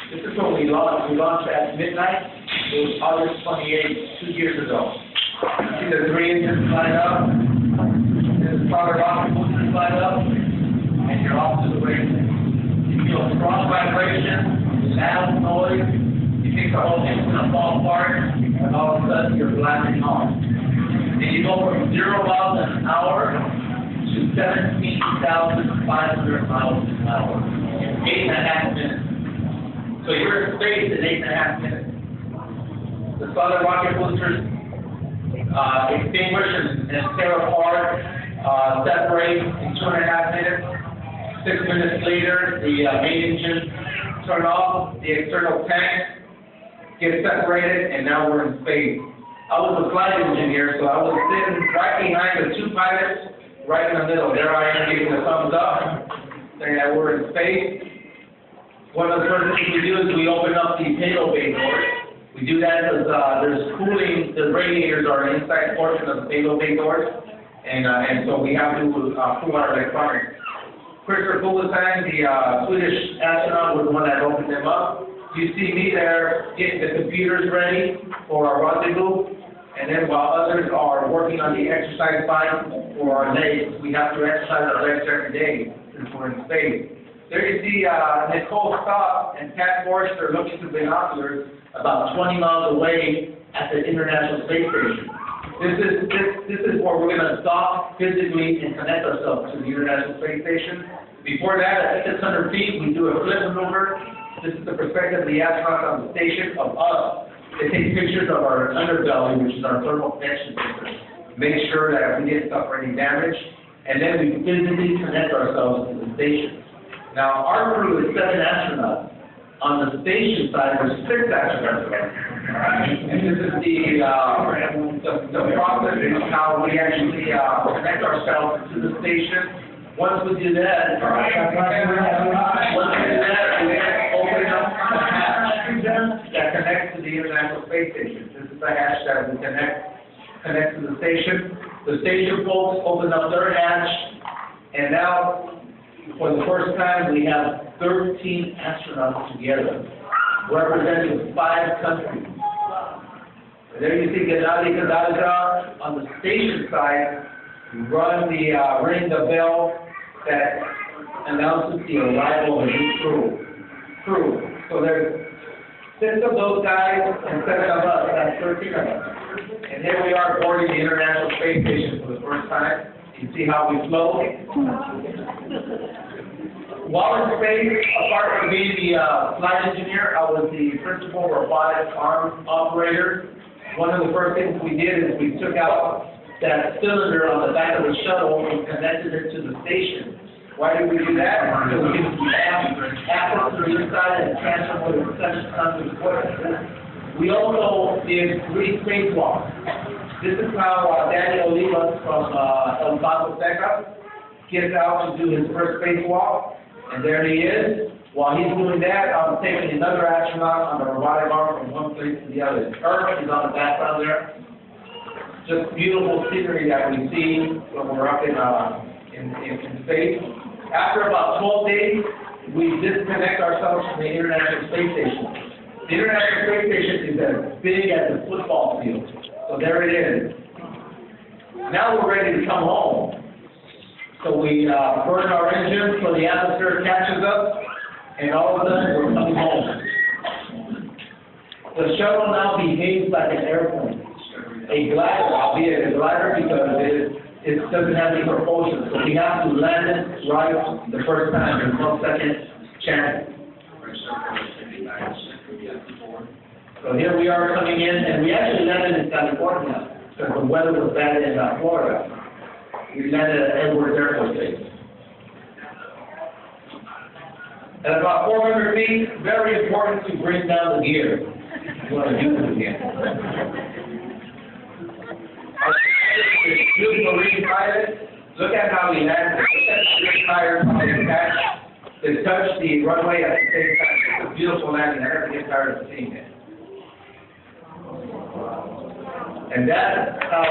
This is when we launched. We launched at midnight. It was August 28th, 2 years ago. You see the three engines light up. There's a solid rocket booster light up, and you're off to the races. You feel strong vibration, loud noise. You think the whole thing's gonna fall apart, and all of a sudden you're blasting off. And you go from 0 miles an hour to 17,500 miles an hour in 8.5 minutes. So you're in space in 8.5 minutes. The solid rocket boosters extinguish and tear apart, separate in 2.5 minutes. 6 minutes later, the main engine turn off, the external tank gets separated, and now we're in space. I was a flight engineer, so I was sitting right behind the two pilots, right in the middle. There I am giving the thumbs up, saying that we're in space. One of the first things we do is we open up the payload bay doors. We do that because there's cooling, the radiators are an inside portion of the payload bay doors, and so we have to cool our electronics. Christopher Fullerton, the Swedish astronaut, was the one that opened them up. You see me there getting the computers ready for our rendezvous, and then while others are working on the exercise bike for our legs, we have to exercise our legs every day since we're in space. There you see Nicole Stock and Pat Forrester looking through binoculars about 20 miles away at the International Space Station. This is where we're going to stop physically and connect ourselves to the International Space Station. Before that, at 600 feet, we do a flip maneuver. This is the perspective of the astronauts on the station of us. They take pictures of our underbelly, which is our thermal connection system, make sure that we didn't suffer any damage, and then we physically connect ourselves to the station. Now, our crew is 7 astronauts. On the station side, there's 6 astronauts. And this is the process of how we actually connect ourselves to the station. Once we do that, we open up the hatch that connects to the International Space Station. This is the hatch that we connect to the station. The station folks open up their hatch, and now, for the first time, we have 13 astronauts together, representing 5 countries. And there you see Gennady Kazalka on the station side, ring the bell that announces the arrival of a new crew. So there's 6 of those guys and 7 of us, that's 13 of us. And here we are boarding the International Space Station for the first time. You see how we flow. While in space, apart from being the flight engineer, I was the principal robotic arm operator. One of the first things we did is we took out that cylinder on the back of the shuttle and connected it to the station. Why did we do that? Because we can have access to the inside and transfer more than 7 tons of equipment. We also did 3 spacewalks. This is how Daniel Olivas from El Paso, Texas, gets out to do his first spacewalk, and there he is. While he's doing that, I'm taking another astronaut on the robotic arm from one place to the other. Earth is on the background there. Just beautiful scenery that we see when we're up in space. After about 12 days, we disconnect ourselves from the International Space Station. The International Space Station is as big as a football field. So there it is. Now we're ready to come home. So we burn our engine so the atmosphere catches up, and all of a sudden we're coming home. The shuttle now behaves like an airplane. A glider, albeit a glider because it doesn't have any propulsion. So we have to land it right the first time. There's no second chance. So here we are coming in, and we actually landed in California because the weather was bad in Florida. We landed at Edwards Air Force Base. At about 400 feet, very important to bring down the gear. You want to do it again. Our Marine pilot, look at how he landed. Look at the tires on his back. They touched the runway at the same time. It's a beautiful landing. I never get tired of seeing it. And that's how